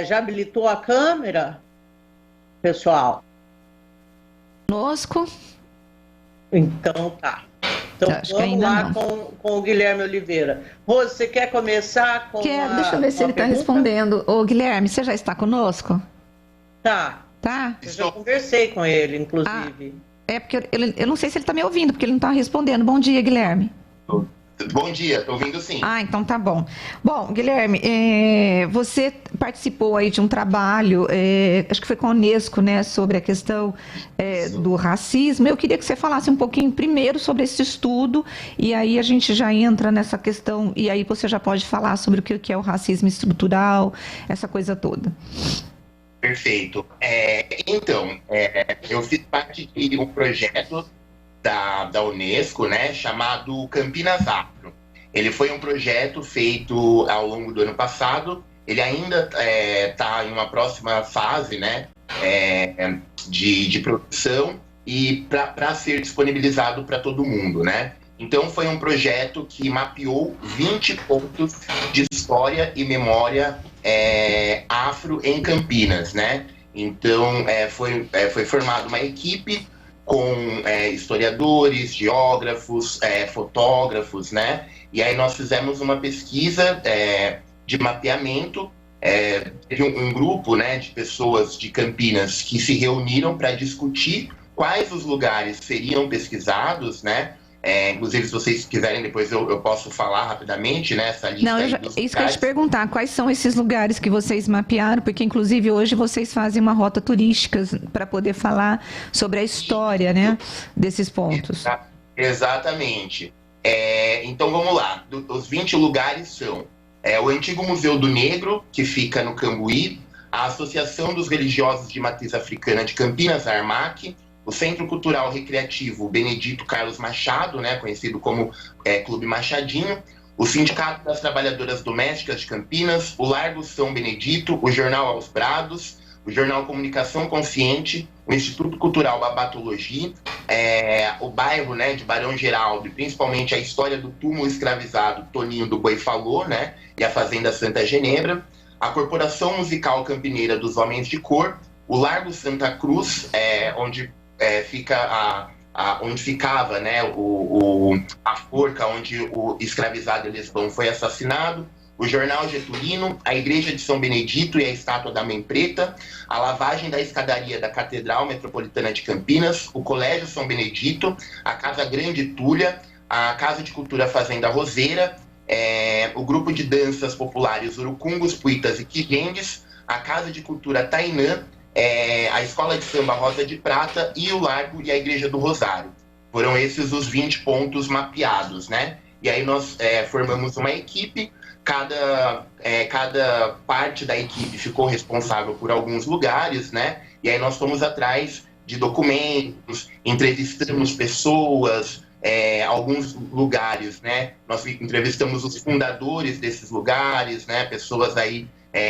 Já habilitou a câmera, pessoal? Conosco? Então tá. Então Acho que vamos ainda lá não. com o Guilherme Oliveira. Rose, você quer começar com Deixa eu ver se a ele está pergunta? respondendo. Ô, Guilherme, você já está conosco? Tá. Tá? Eu já conversei com ele, Ah, inclusive. porque eu não sei se ele está me ouvindo, porque ele não está respondendo. Bom dia, Guilherme. Bom dia, estou ouvindo sim. Então tá bom. Bom, Guilherme, você participou aí de um trabalho, acho que foi com a Unesco, né, sobre a questão do racismo. Eu queria que você falasse um pouquinho primeiro sobre esse estudo, e aí a gente já entra nessa questão, e aí você já pode falar sobre o que é o racismo estrutural, essa coisa toda. Perfeito. Eu fiz parte de um projeto da Unesco, né, chamado Campinas Afro. Ele foi um projeto feito ao longo do ano passado. Ele ainda está em uma próxima fase, né, de produção e para ser disponibilizado para todo mundo, né? Então foi um projeto que mapeou 20 pontos de história e memória afro em Campinas, né? Então foi formada uma equipe com historiadores, geógrafos, fotógrafos, né? E aí nós fizemos uma pesquisa de mapeamento de um grupo, né, de pessoas de Campinas que se reuniram para discutir quais os lugares seriam pesquisados, né? Inclusive, se vocês quiserem, depois eu posso falar rapidamente, né, essa lista. Não, isso que eu ia te perguntar, quais são esses lugares que vocês mapearam, porque inclusive hoje vocês fazem uma rota turística para poder falar sobre a história, né, desses pontos. Exatamente. Então vamos lá, os 20 lugares são o antigo Museu do Negro, que fica no Cambuí, a Associação dos Religiosos de Matriz Africana de Campinas, Armac, o Centro Cultural Recreativo Benedito Carlos Machado, né, conhecido como Clube Machadinho, o Sindicato das Trabalhadoras Domésticas de Campinas, o Largo São Benedito, o Jornal Aos Brados, o Jornal Comunicação Consciente, o Instituto Cultural Babatologia, o bairro, né, de Barão Geraldo, e principalmente a história do túmulo escravizado Toninho do Boi Falou, né, e a Fazenda Santa Genebra, a Corporação Musical Campineira dos Homens de Cor, o Largo Santa Cruz, onde onde ficava, né, a forca onde o escravizado Elisbão foi assassinado, o Jornal Getulino, a Igreja de São Benedito e a Estátua da Mãe Preta, a lavagem da escadaria da Catedral Metropolitana de Campinas, o Colégio São Benedito, a Casa Grande Túlia, a Casa de Cultura Fazenda Roseira, o Grupo de Danças Populares Urucungos, Puitas e Quigendes, a Casa de Cultura Tainã, a Escola de Samba Rosa de Prata e o Largo e a Igreja do Rosário. Foram esses os 20 pontos mapeados, né? E aí nós formamos uma equipe, cada parte da equipe ficou responsável por alguns lugares, né? E aí nós fomos atrás de documentos, entrevistamos pessoas, alguns lugares, né? Nós entrevistamos os fundadores desses lugares, né? Pessoas aí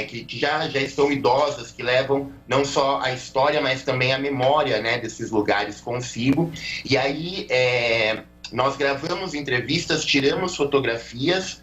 que já estão idosas, que levam não só a história, mas também a memória, né, desses lugares consigo. E aí nós gravamos entrevistas, tiramos fotografias,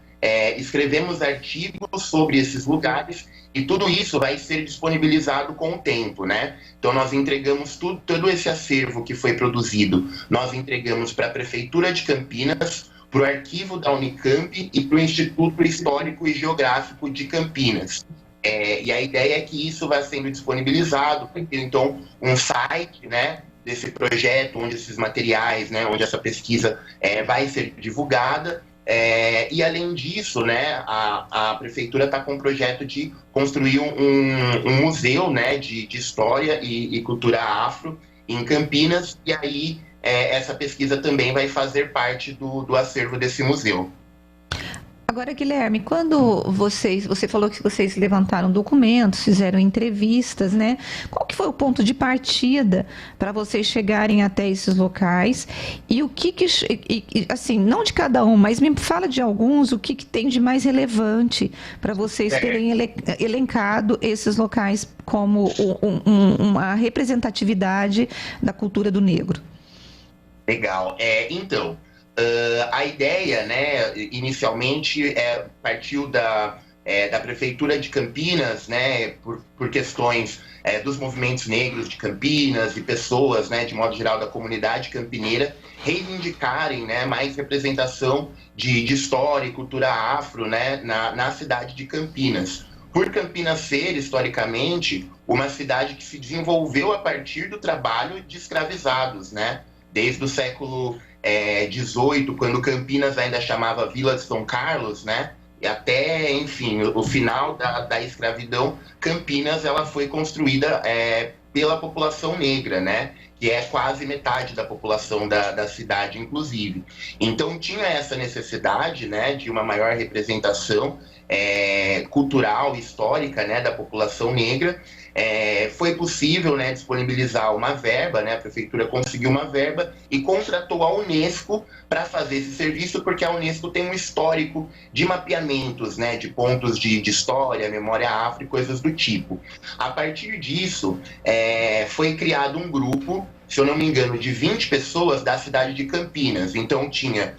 escrevemos artigos sobre esses lugares, e tudo isso vai ser disponibilizado com o tempo, né? Então nós entregamos todo esse acervo que foi produzido, nós entregamos para a Prefeitura de Campinas, para o arquivo da Unicamp e para o Instituto Histórico e Geográfico de Campinas. E a ideia é que isso vai sendo disponibilizado, vai ter então um site, né, desse projeto, onde esses materiais, né, onde essa pesquisa vai ser divulgada. E além disso, né, a Prefeitura está com um projeto de construir um museu, né, de história e cultura afro em Campinas, e aí essa pesquisa também vai fazer parte do acervo desse museu. Agora, Guilherme, quando você falou que vocês levantaram documentos, fizeram entrevistas, né? Qual que foi o ponto de partida para vocês chegarem até esses locais? E o que assim, não de cada um, mas me fala de alguns, o que tem de mais relevante para vocês terem elencado esses locais como uma representatividade da cultura do negro? Legal. Então, a ideia, né, inicialmente partiu da Prefeitura de Campinas, né, por questões dos movimentos negros de Campinas e pessoas, né, de modo geral, da comunidade campineira, reivindicarem, né, mais representação de história e cultura afro, né, na cidade de Campinas. Por Campinas ser, historicamente, uma cidade que se desenvolveu a partir do trabalho de escravizados, né, desde o século XVIII, quando Campinas ainda chamava Vila de São Carlos, né, e até, enfim, o final da escravidão, Campinas ela foi construída pela população negra, né? Que é quase metade da população da cidade, inclusive. Então, tinha essa necessidade, né, de uma maior representação cultural, histórica, né, da população negra. Foi possível, né, disponibilizar uma verba, né, a prefeitura conseguiu uma verba e contratou a Unesco para fazer esse serviço, porque a Unesco tem um histórico de mapeamentos, né, de pontos de história, memória afro e coisas do tipo. A partir disso, foi criado um grupo, se eu não me engano, de 20 pessoas da cidade de Campinas. Então tinha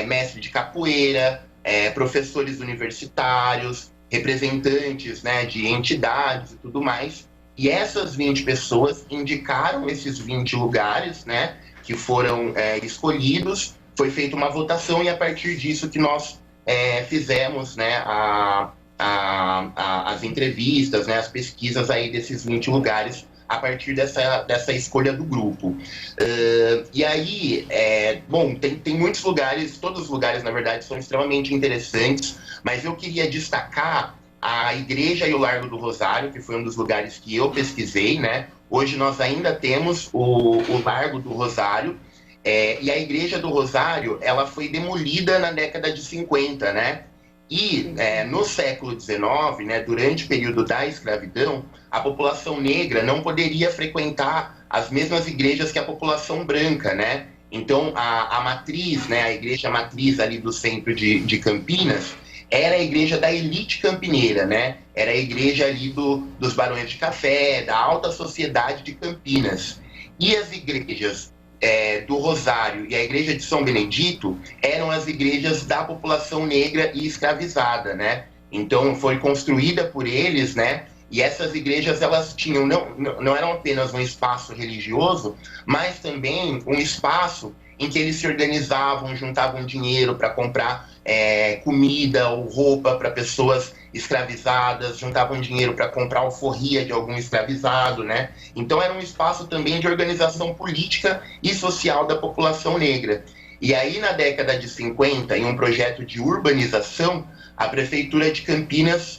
mestre de capoeira, professores universitários, representantes, né, de entidades e tudo mais. E essas 20 pessoas indicaram esses 20 lugares, né, que foram escolhidos. Foi feita uma votação e a partir disso que nós fizemos, né, as entrevistas, né, as pesquisas aí desses 20 lugares a partir dessa escolha do grupo. E aí, bom, tem muitos lugares, todos os lugares, na verdade, são extremamente interessantes, mas eu queria destacar a Igreja e o Largo do Rosário, que foi um dos lugares que eu pesquisei, né? Hoje nós ainda temos o Largo do Rosário, e a Igreja do Rosário, ela foi demolida na década de 50, né? E no século XIX, né, durante o período da escravidão, a população negra não poderia frequentar as mesmas igrejas que a população branca, né? Então, a matriz, né, a igreja matriz ali do centro de Campinas, era a igreja da elite campineira, né? Era a igreja ali dos barões de café, da alta sociedade de Campinas. E as igrejas do Rosário e a igreja de São Benedito eram as igrejas da população negra e escravizada, né? Então foi construída por eles, né? E essas igrejas, elas tinham, não eram apenas um espaço religioso, mas também um espaço em que eles se organizavam, juntavam dinheiro para comprar comida ou roupa para pessoas escravizadas, juntavam dinheiro para comprar alforria de algum escravizado, né? Então era um espaço também de organização política e social da população negra. E aí, na década de 50, em um projeto de urbanização, a Prefeitura de Campinas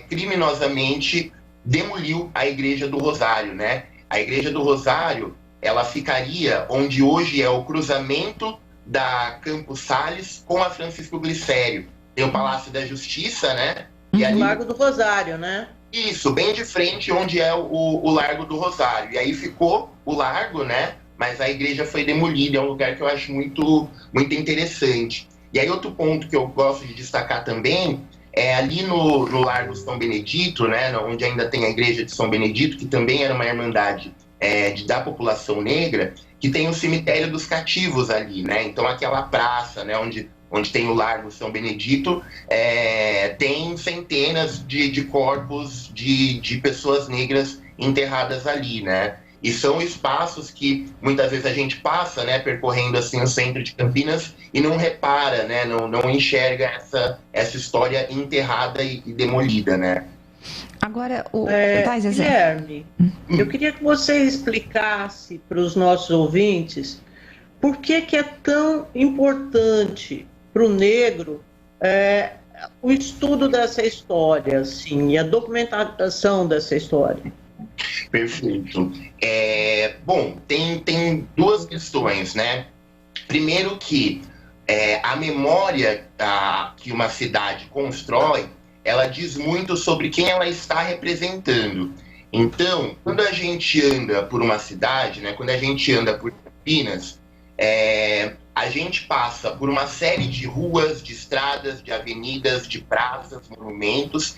criminosamente demoliu a Igreja do Rosário, né? A Igreja do Rosário, ela ficaria onde hoje é o cruzamento da Campos Sales com a Francisco Glicério. Tem o Palácio da Justiça, né? E ali... Largo do Rosário, né? Isso, bem de frente onde é o Largo do Rosário. E aí ficou o largo, né? Mas a igreja foi demolida, é um lugar que eu acho muito, muito interessante. E aí outro ponto que eu gosto de destacar também é ali no Largo São Benedito, né? Onde ainda tem a igreja de São Benedito, que também era uma irmandade da população negra, que tem o cemitério dos cativos ali, né? Então aquela praça, né? Onde tem o Largo São Benedito, tem centenas de corpos de pessoas negras enterradas ali, né? E são espaços que muitas vezes a gente passa, né, percorrendo assim o centro de Campinas e não repara, né, não enxerga essa história enterrada e demolida, né? Agora, Guilherme, eu queria que você explicasse para os nossos ouvintes por que é tão importante para o negro o estudo dessa história, assim, e a documentação dessa história. Perfeito. Bom, tem duas questões, né? Primeiro que a memória que uma cidade constrói, ela diz muito sobre quem ela está representando. Então, quando a gente anda por uma cidade, né, quando a gente anda por Campinas, a gente passa por uma série de ruas, de estradas, de avenidas, de praças, monumentos.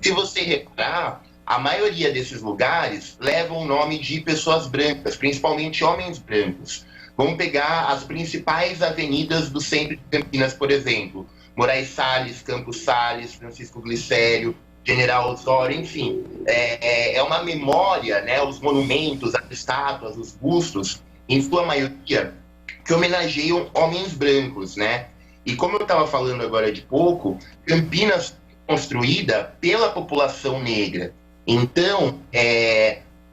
Se você reparar, a maioria desses lugares levam o nome de pessoas brancas, principalmente homens brancos. Vamos pegar as principais avenidas do centro de Campinas, por exemplo. Moraes Salles, Campos Salles, Francisco Glicério, General Osório, enfim, é uma memória, né, os monumentos, as estátuas, os bustos, em sua maioria, que homenageiam homens brancos, né? E como eu estava falando agora de pouco, Campinas foi construída pela população negra. Então,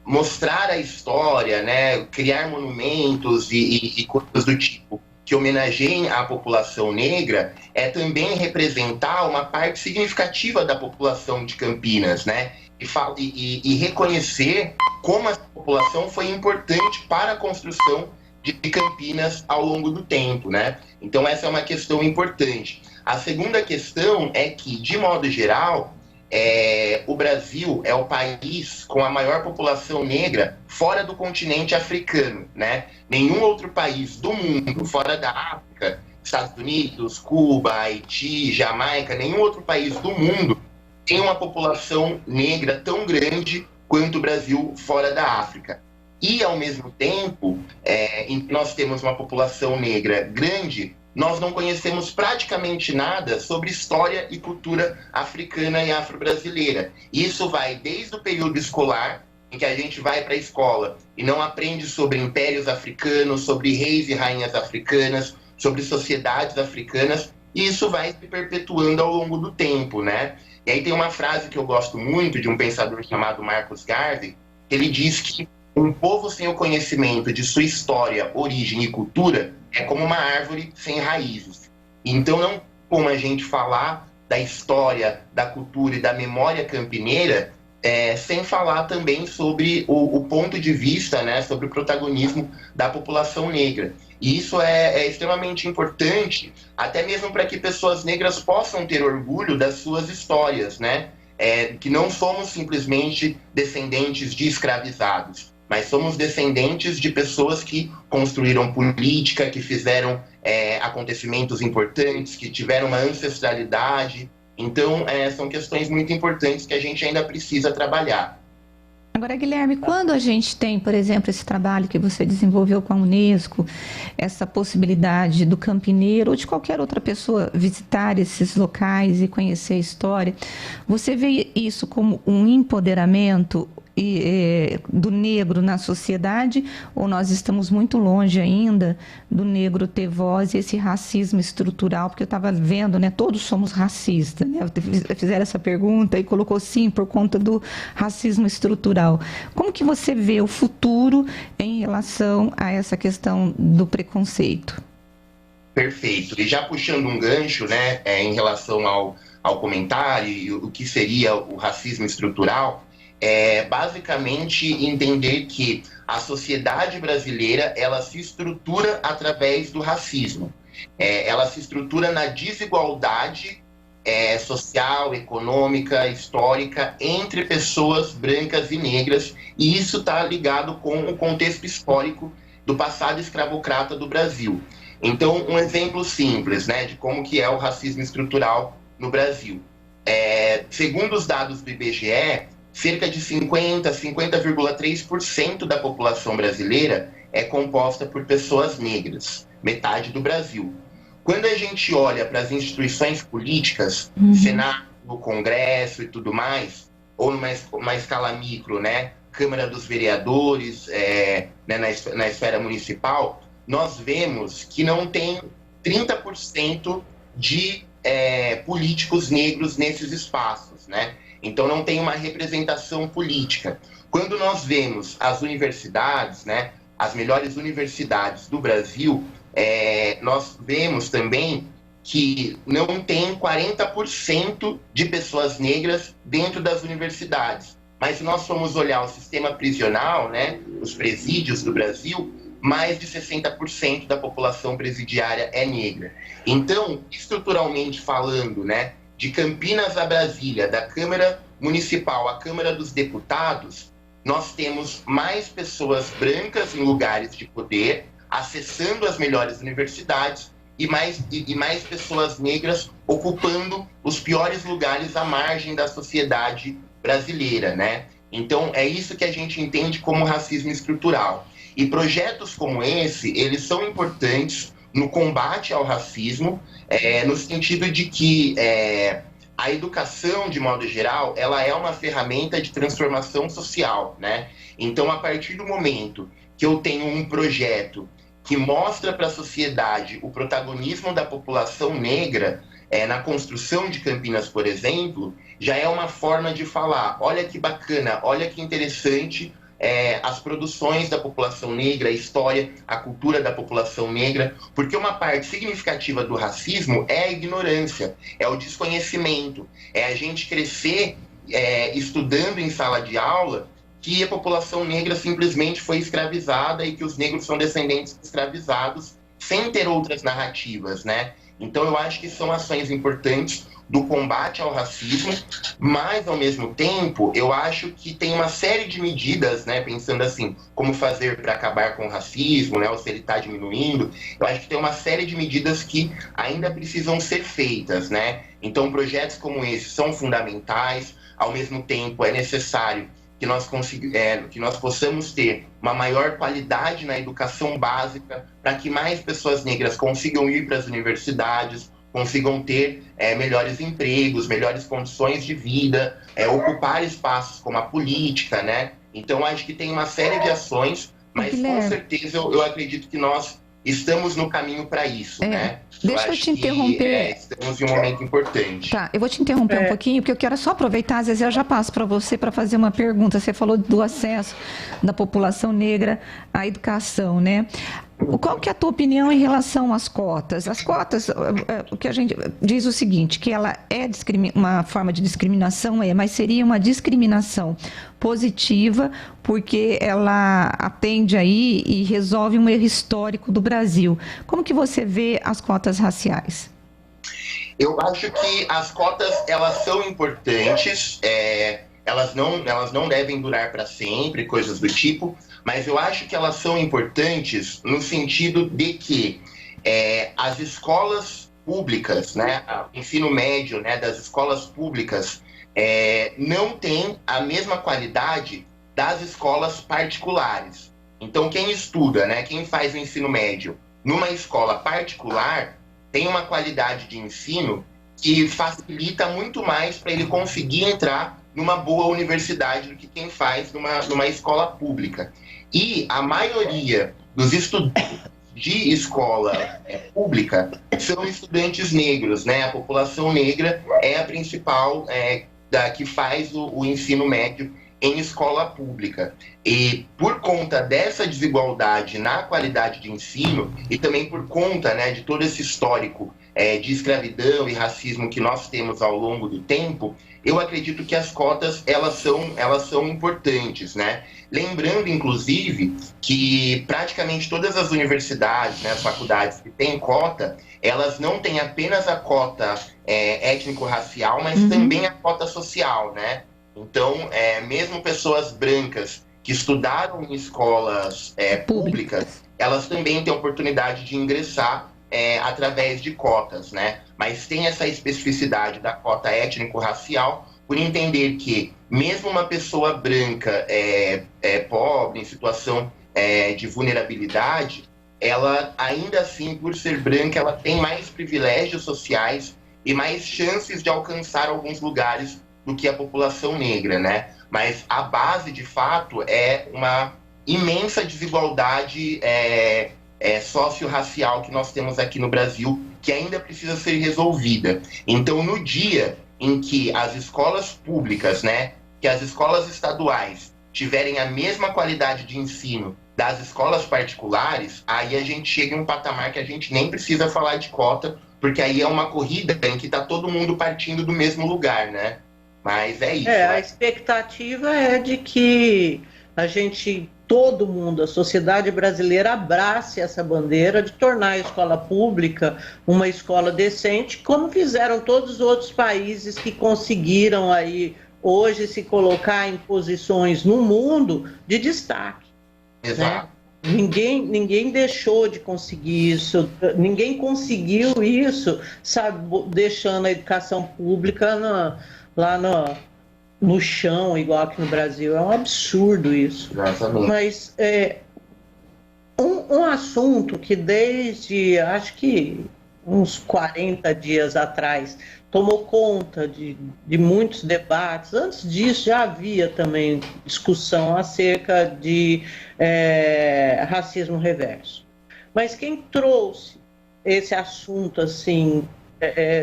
mostrar a história, né, criar monumentos e coisas do tipo que homenageiem a população negra é também representar uma parte significativa da população de Campinas, né? E reconhecer como essa população foi importante para a construção de Campinas ao longo do tempo, né? Então essa é uma questão importante. A segunda questão é que, de modo geral, o Brasil é o país com a maior população negra fora do continente africano, né? Nenhum outro país do mundo, fora da África, Estados Unidos, Cuba, Haiti, Jamaica, nenhum outro país do mundo tem uma população negra tão grande quanto o Brasil fora da África. E, ao mesmo tempo, nós temos uma população negra grande, nós não conhecemos praticamente nada sobre história e cultura africana e afro-brasileira. Isso vai desde o período escolar, em que a gente vai para a escola e não aprende sobre impérios africanos, sobre reis e rainhas africanas, sobre sociedades africanas, e isso vai se perpetuando ao longo do tempo, né? E aí tem uma frase que eu gosto muito de um pensador chamado Marcus Garvey, que ele diz que um povo sem o conhecimento de sua história, origem e cultura é como uma árvore sem raízes. Então não tem como a gente falar da história, da cultura e da memória campineira sem falar também sobre o ponto de vista, né, sobre o protagonismo da população negra. E isso é extremamente importante, até mesmo para que pessoas negras possam ter orgulho das suas histórias, né? Que não somos simplesmente descendentes de escravizados, mas somos descendentes de pessoas que construíram política, que fizeram acontecimentos importantes, que tiveram uma ancestralidade. Então, são questões muito importantes que a gente ainda precisa trabalhar. Agora, Guilherme, quando a gente tem, por exemplo, esse trabalho que você desenvolveu com a Unesco, essa possibilidade do campineiro ou de qualquer outra pessoa visitar esses locais e conhecer a história, você vê isso como um empoderamento do negro na sociedade, ou nós estamos muito longe ainda do negro ter voz e esse racismo estrutural? Porque eu estava vendo, né, todos somos racistas, né? Fizeram essa pergunta e colocou sim por conta do racismo estrutural. Como que você vê o futuro em relação a essa questão do preconceito? Perfeito. E já puxando um gancho, né, em relação ao comentário e o que seria o racismo estrutural, basicamente entender que a sociedade brasileira ela se estrutura através do racismo. Ela se estrutura na desigualdade social, econômica, histórica entre pessoas brancas e negras, e isso está ligado com o contexto histórico do passado escravocrata do Brasil. Então, um exemplo simples, né, de como que é o racismo estrutural no Brasil. Segundo os dados do IBGE, cerca de 50,3% da população brasileira é composta por pessoas negras, metade do Brasil. Quando a gente olha para as instituições políticas, Senado, Congresso e tudo mais, ou numa escala micro, né, Câmara dos Vereadores, né, na esfera municipal, nós vemos que não tem 30% de políticos negros nesses espaços, né? Então não tem uma representação política. Quando nós vemos as universidades, né, as melhores universidades do Brasil, nós vemos também que não tem 40% de pessoas negras dentro das universidades. Mas se nós formos olhar o sistema prisional, né, os presídios do Brasil, mais de 60% da população presidiária é negra. Então, estruturalmente falando, né, de Campinas a Brasília, da Câmara Municipal à Câmara dos Deputados, nós temos mais pessoas brancas em lugares de poder, acessando as melhores universidades, e mais pessoas negras ocupando os piores lugares à margem da sociedade brasileira, né? Então, é isso que a gente entende como racismo estrutural. E projetos como esse, eles são importantes no combate ao racismo, no sentido de que a educação, de modo geral, ela é uma ferramenta de transformação social, né? Então, a partir do momento que eu tenho um projeto que mostra para a sociedade o protagonismo da população negra na construção de Campinas, por exemplo, já é uma forma de falar, olha que bacana, olha que interessante as produções da população negra, a história, a cultura da população negra, porque uma parte significativa do racismo é a ignorância, é o desconhecimento, é a gente crescer estudando em sala de aula que a população negra simplesmente foi escravizada e que os negros são descendentes de escravizados, sem ter outras narrativas, né? Então eu acho que são ações importantes do combate ao racismo, mas ao mesmo tempo eu acho que tem uma série de medidas, né, pensando assim, como fazer para acabar com o racismo, né, ou se ele está diminuindo, eu acho que tem uma série de medidas que ainda precisam ser feitas, né? Então projetos como esse são fundamentais, ao mesmo tempo é necessário que nós possamos ter uma maior qualidade na educação básica para que mais pessoas negras consigam ir para as universidades, consigam ter melhores empregos, melhores condições de vida, ocupar espaços como a política, né? Então, acho que tem uma série de ações, mas com certeza eu acredito que nós estamos no caminho para isso, né? Deixa eu te interromper. Estamos em um momento importante. Tá, eu vou te interromper um pouquinho, porque eu quero só aproveitar, às vezes eu já passo para você para fazer uma pergunta. Você falou do acesso da população negra à educação, né? Qual que é a tua opinião em relação às cotas? As cotas, o que a gente diz o seguinte, que ela é uma forma de discriminação, mas seria uma discriminação positiva, porque ela atende aí e resolve um erro histórico do Brasil. Como que você vê as cotas raciais? Eu acho que as cotas, elas são importantes, elas não devem durar para sempre, coisas do tipo, mas eu acho que elas são importantes no sentido de que as escolas públicas, né, o ensino médio, né, das escolas públicas não tem a mesma qualidade das escolas particulares. Então, quem estuda, né, quem faz o ensino médio numa escola particular tem uma qualidade de ensino que facilita muito mais para ele conseguir entrar numa boa universidade do que quem faz numa escola pública. E a maioria dos estudantes de escola pública são estudantes negros, né? A população negra é a principal que faz o ensino médio em escola pública. E por conta dessa desigualdade na qualidade de ensino e também por conta, né, de todo esse histórico de escravidão e racismo que nós temos ao longo do tempo, eu acredito que as cotas elas são importantes, né? Lembrando, inclusive, que praticamente todas as universidades, né, as faculdades que têm cota, elas não têm apenas a cota étnico-racial, mas também a cota social, né? Então, mesmo pessoas brancas que estudaram em escolas públicas, elas também têm a oportunidade de ingressar através de cotas, né? Mas tem essa especificidade da cota étnico-racial por entender que mesmo uma pessoa branca pobre, em situação de vulnerabilidade, ela ainda assim, por ser branca, ela tem mais privilégios sociais e mais chances de alcançar alguns lugares do que a população negra, né? Mas a base, de fato, é uma imensa desigualdade socio-racial que nós temos aqui no Brasil, que ainda precisa ser resolvida. Então, no dia em que as escolas públicas, né, que as escolas estaduais tiverem a mesma qualidade de ensino das escolas particulares, aí a gente chega em um patamar que a gente nem precisa falar de cota, porque aí é uma corrida em que está todo mundo partindo do mesmo lugar, né? Mas é isso. A expectativa é de que todo mundo, a sociedade brasileira abrace essa bandeira de tornar a escola pública uma escola decente, como fizeram todos os outros países que conseguiram aí hoje se colocar em posições no mundo de destaque. Exato. Né? Ninguém deixou de conseguir isso, ninguém conseguiu isso, sabe, deixando a educação pública lá no chão, igual aqui no Brasil. É um absurdo isso. Exatamente. Mas Um assunto que desde, acho que uns 40 dias atrás, tomou conta de muitos debates. Antes disso, já havia também discussão acerca de racismo reverso. Mas quem trouxe esse assunto assim,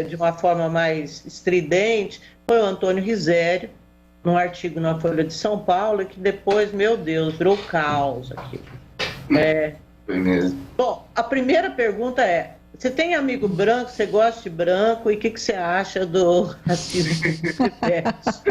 de uma forma mais estridente foi o Antônio Risério, num artigo na Folha de São Paulo, que depois, meu Deus, virou caos aqui. Foi mesmo. Bom, a primeira pergunta é: você tem amigo branco, você gosta de branco, e o que você acha do racismo reverso?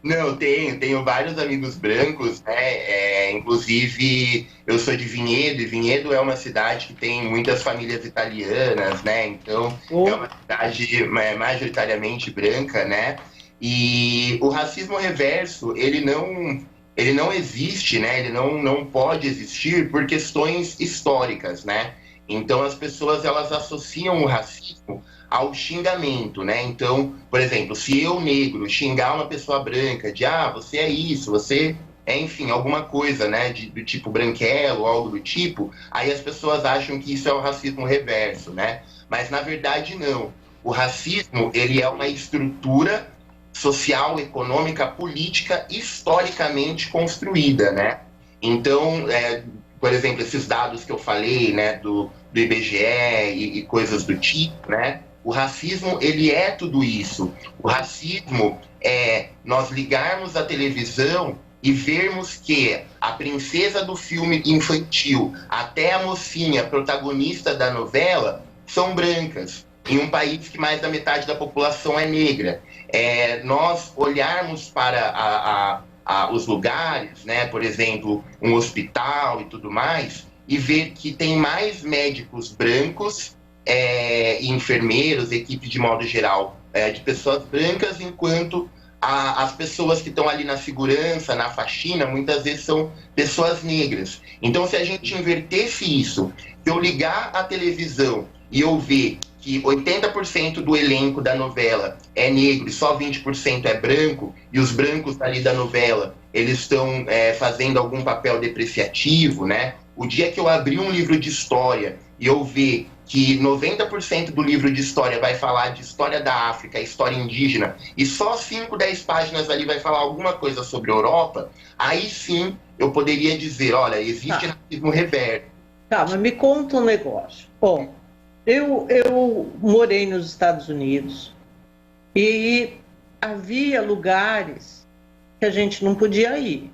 Não, tenho vários amigos brancos, né? Inclusive, eu sou de Vinhedo, e Vinhedo é uma cidade que tem muitas famílias italianas, né? Então, é uma cidade majoritariamente branca, né? E o racismo reverso, ele não existe, né? Ele não pode existir por questões históricas, né? Então, as pessoas, elas associam o racismo ao xingamento, né? Então, por exemplo, se eu, negro, xingar uma pessoa branca de, você é isso, você é, enfim, alguma coisa, né, do tipo branquelo, algo do tipo, aí as pessoas acham que isso é o racismo reverso, né? Mas, na verdade, não. O racismo, ele é uma estrutura social, econômica, política, historicamente construída, né? Então, por exemplo, esses dados que eu falei, né, do IBGE e coisas do tipo, né? O racismo, ele é tudo isso. O racismo é nós ligarmos a televisão e vermos que a princesa do filme infantil, até a mocinha protagonista da novela, são brancas, em um país que mais da metade da população é negra. Nós olharmos para os lugares, né, por exemplo, um hospital e tudo mais, e ver que tem mais médicos brancos, e enfermeiros, equipe de modo geral, de pessoas brancas, enquanto as pessoas que estão ali na segurança, na faxina, muitas vezes são pessoas negras. Então, se a gente invertesse isso, se eu ligar a televisão e eu ver que 80% do elenco da novela é negro e só 20% é branco, e os brancos ali da novela, eles estão fazendo algum papel depreciativo, né? O dia que eu abrir um livro de história e eu ver que 90% do livro de história vai falar de história da África, história indígena, e só 5, 10 páginas ali vai falar alguma coisa sobre a Europa, aí sim eu poderia dizer, olha, existe racismo reverso. Tá, mas me conta um negócio. Bom, eu morei nos Estados Unidos e havia lugares que a gente não podia ir.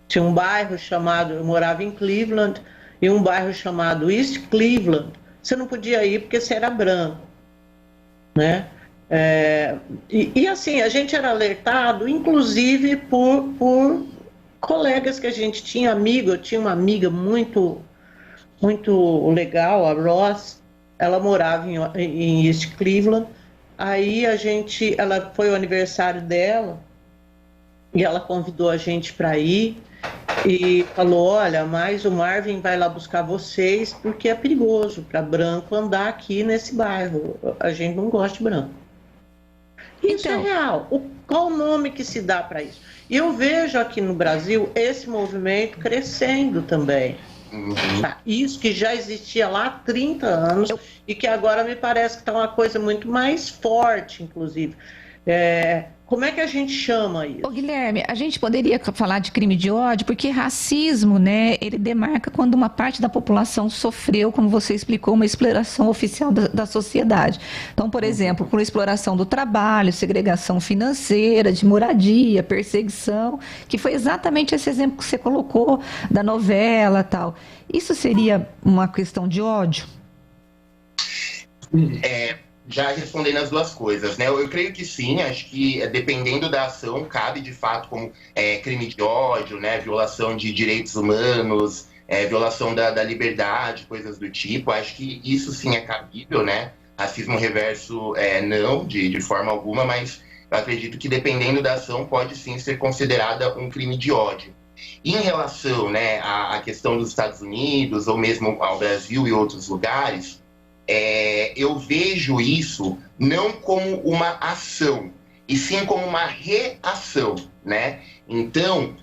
Tinha um bairro chamado, eu morava em Cleveland, e um bairro chamado East Cleveland, você não podia ir porque você era branco, né? E assim, a gente era alertado, inclusive por colegas que a gente tinha, eu tinha uma amiga muito legal, a Ross, ela morava em East Cleveland, aí ela foi o aniversário dela, e ela convidou a gente para ir, e falou, olha, mas o Marvin vai lá buscar vocês porque é perigoso para branco andar aqui nesse bairro. A gente não gosta de branco. Isso é real. Qual o nome que se dá para isso? E eu vejo aqui no Brasil esse movimento crescendo também. Isso que já existia lá há 30 anos e que agora me parece que está uma coisa muito mais forte, inclusive. Como é que a gente chama isso? Ô, Guilherme, a gente poderia falar de crime de ódio, porque racismo, né, ele demarca quando uma parte da população sofreu, como você explicou, uma exploração oficial da sociedade. Então, por exemplo, com a exploração do trabalho, segregação financeira, de moradia, perseguição, que foi exatamente esse exemplo que você colocou da novela e tal. Isso seria uma questão de ódio? Já respondendo as duas coisas, né? Eu creio que sim, acho que dependendo da ação, cabe de fato como crime de ódio, né? Violação de direitos humanos, violação da liberdade, coisas do tipo. Acho que isso sim é cabível, né? Racismo reverso não, de forma alguma, mas eu acredito que dependendo da ação pode sim ser considerada um crime de ódio. Em relação, né, à questão dos Estados Unidos ou mesmo ao Brasil e outros lugares, eu vejo isso não como uma ação, e sim como uma reação, né? Então,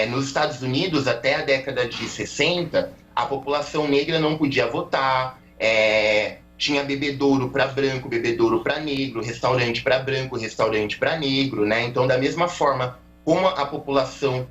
nos Estados Unidos, até a década de 60, a população negra não podia votar, tinha bebedouro para branco, bebedouro para negro, restaurante para branco, restaurante para negro, né? Então, da mesma forma como a população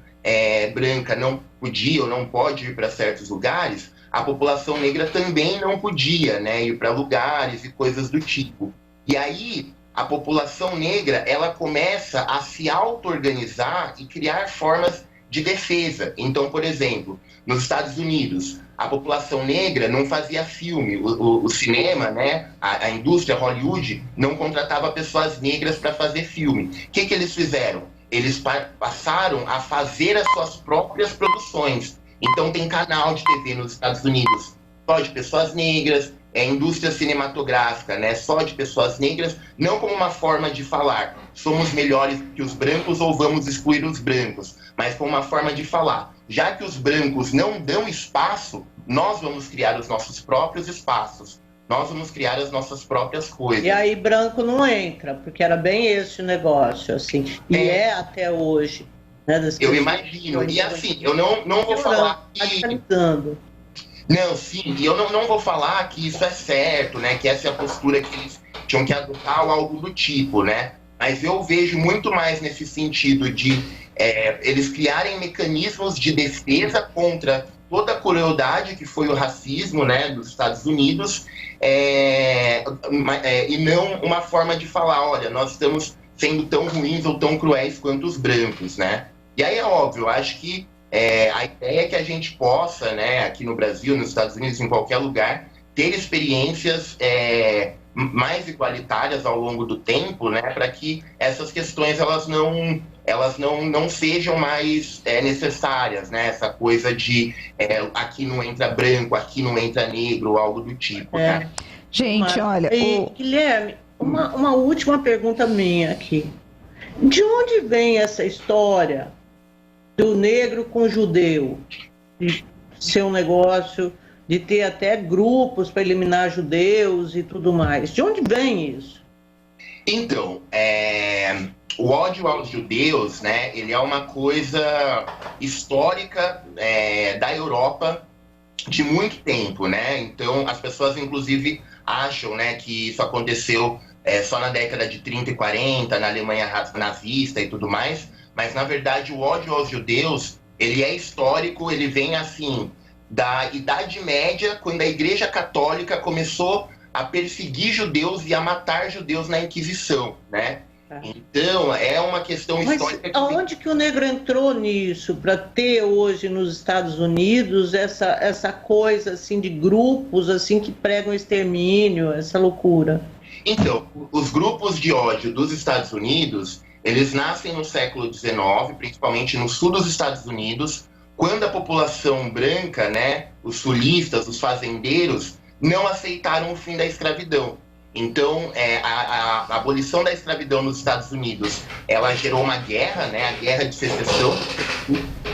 branca não podia ou não pode ir para certos lugares, a população negra também não podia, né, ir para lugares e coisas do tipo. E aí, a população negra, ela começa a se auto-organizar e criar formas de defesa. Então, por exemplo, nos Estados Unidos, a população negra não fazia filme, o cinema, né, a indústria Hollywood não contratava pessoas negras para fazer filme. O que eles fizeram? Eles passaram a fazer as suas próprias produções. Então tem canal de TV nos Estados Unidos só de pessoas negras, indústria cinematográfica, né, só de pessoas negras, não como uma forma de falar somos melhores que os brancos ou vamos excluir os brancos, mas como uma forma de falar, já que os brancos não dão espaço, nós vamos criar os nossos próprios espaços, nós vamos criar as nossas próprias coisas. E aí branco não entra, porque era bem esse o negócio, assim, e até hoje. Né, eu imagino, e assim, eu não vou falar que... Não, sim, e eu não vou falar que isso é certo, né, que essa é a postura que eles tinham que adotar ou algo do tipo, né, mas eu vejo muito mais nesse sentido de eles criarem mecanismos de defesa contra toda a crueldade que foi o racismo, né, dos Estados Unidos, e não uma forma de falar, olha, nós estamos sendo tão ruins ou tão cruéis quanto os brancos, né. E aí é óbvio, eu acho que a ideia é que a gente possa, né, aqui no Brasil, nos Estados Unidos, em qualquer lugar, ter experiências mais igualitárias ao longo do tempo, né, para que essas questões elas não sejam mais necessárias, né, essa coisa de aqui não entra branco, aqui não entra negro, algo do tipo. Né? Gente, olha... Guilherme, uma última pergunta minha aqui. De onde vem essa história do negro com judeu, de ser um negócio, de ter até grupos para eliminar judeus e tudo mais? De onde vem isso? Então, o ódio aos judeus, né, ele é uma coisa histórica da Europa de muito tempo, né? Então, as pessoas, inclusive, acham, né, que isso aconteceu só na década de 30 e 40, na Alemanha nazista e tudo mais, mas, na verdade, o ódio aos judeus, ele é histórico, ele vem, assim, da Idade Média, quando a Igreja Católica começou a perseguir judeus e a matar judeus na Inquisição, né? Então, é uma questão histórica... Mas aonde que o negro entrou nisso, para ter hoje nos Estados Unidos essa coisa, assim, de grupos, assim, que pregam extermínio, essa loucura? Então, os grupos de ódio dos Estados Unidos... Eles nascem no século XIX, principalmente no sul dos Estados Unidos, quando a população branca, né, os sulistas, os fazendeiros, não aceitaram o fim da escravidão. Então, a abolição da escravidão nos Estados Unidos, ela gerou uma guerra, né, a Guerra de Secessão,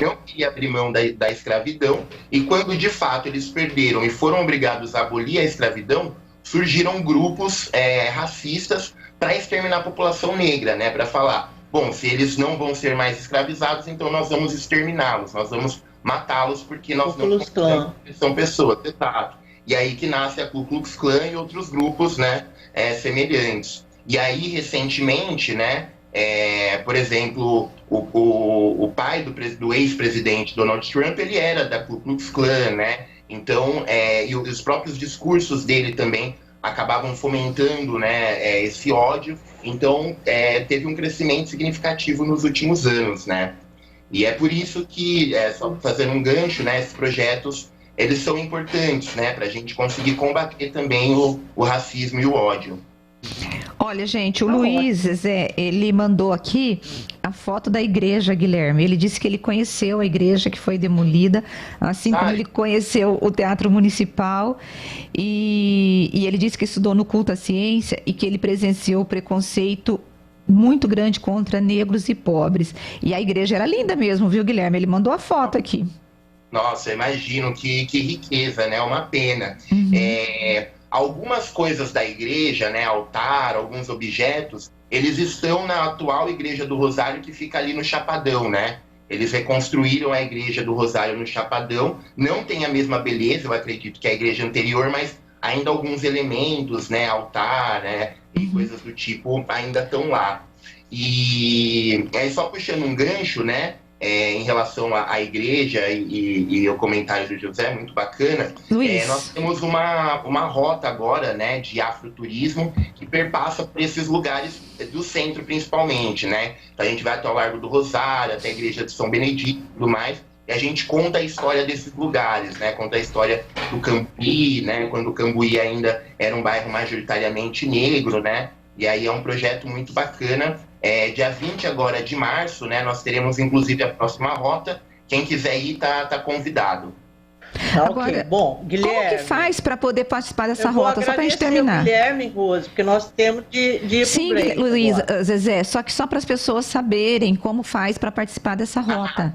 não queria abrir mão da escravidão, e quando de fato eles perderam e foram obrigados a abolir a escravidão, surgiram grupos racistas para exterminar a população negra, né? Para falar, bom, se eles não vão ser mais escravizados, então nós vamos exterminá-los, nós vamos matá-los porque nós não são pessoas, exato. E aí que nasce a Ku Klux Klan e outros grupos, né, semelhantes. E aí, recentemente, né, por exemplo, o pai do ex-presidente Donald Trump, ele era da Ku Klux Klan, né? Então, e os próprios discursos dele também acabavam fomentando, né, esse ódio. Então, teve um crescimento significativo nos últimos anos, né? E é por isso que, só fazendo um gancho, né, esses projetos, eles são importantes, né, para a gente conseguir combater também o racismo e o ódio. Olha, gente, o Luiz, ele mandou aqui a foto da igreja, Guilherme. Ele disse que ele conheceu a igreja que foi demolida, assim como ele conheceu o Teatro Municipal. E ele disse que estudou no Culto à Ciência e que ele presenciou o preconceito muito grande contra negros e pobres. E a igreja era linda mesmo, viu, Guilherme? Ele mandou a foto aqui. Nossa, eu imagino que riqueza, né? Uma pena. Uhum. Algumas coisas da igreja, né, altar, alguns objetos, eles estão na atual Igreja do Rosário, que fica ali no Chapadão, né? Eles reconstruíram a igreja do Rosário no Chapadão. Não tem a mesma beleza, eu acredito, que a igreja anterior, mas ainda alguns elementos, né, altar, né, e coisas do tipo ainda estão lá. E aí, só puxando um gancho, né, em relação à igreja e o comentário do José, muito bacana, nós temos uma rota agora, né, de afroturismo que perpassa por esses lugares do centro, principalmente, né? Então, a gente vai até o Largo do Rosário, até a igreja de São Benedito e tudo mais, e a gente conta a história desses lugares, né? Conta a história do Cambuí, né? Quando o Cambuí ainda era um bairro majoritariamente negro, né? E aí é um projeto muito bacana. Dia 20 agora de março, né? Nós teremos inclusive a próxima rota. Quem quiser ir tá convidado. Agora, ok, bom, Guilherme, como que faz para poder participar dessa rota? Só para a gente terminar. Guilherme, Rose, porque nós temos de ir Sim, Luísa, Zezé, só que só para as pessoas saberem como faz para participar dessa rota.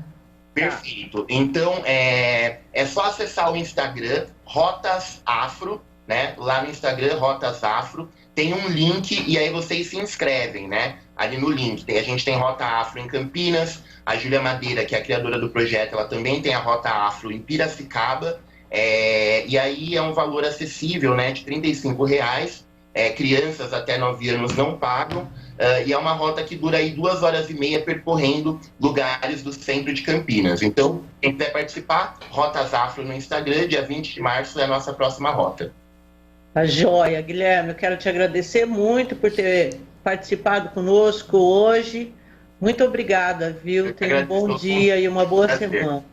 Perfeito. Então, é só acessar o Instagram, Rotas Afro, né? Lá no Instagram, Rotas Afro, tem um link e aí vocês se inscrevem, né? Ali no link. A gente tem Rota Afro em Campinas, a Júlia Madeira, que é a criadora do projeto, ela também tem a Rota Afro em Piracicaba, e aí é um valor acessível, né? De R$35, crianças até 9 anos não pagam, e é uma rota que dura aí 2 horas e meia percorrendo lugares do centro de Campinas. Então, quem quiser participar, Rotas Afro no Instagram, dia 20 de março é a nossa próxima rota. A joia, Guilherme, eu quero te agradecer muito por ter participado conosco hoje. Muito obrigada, viu? Tenha um bom dia e uma boa semana.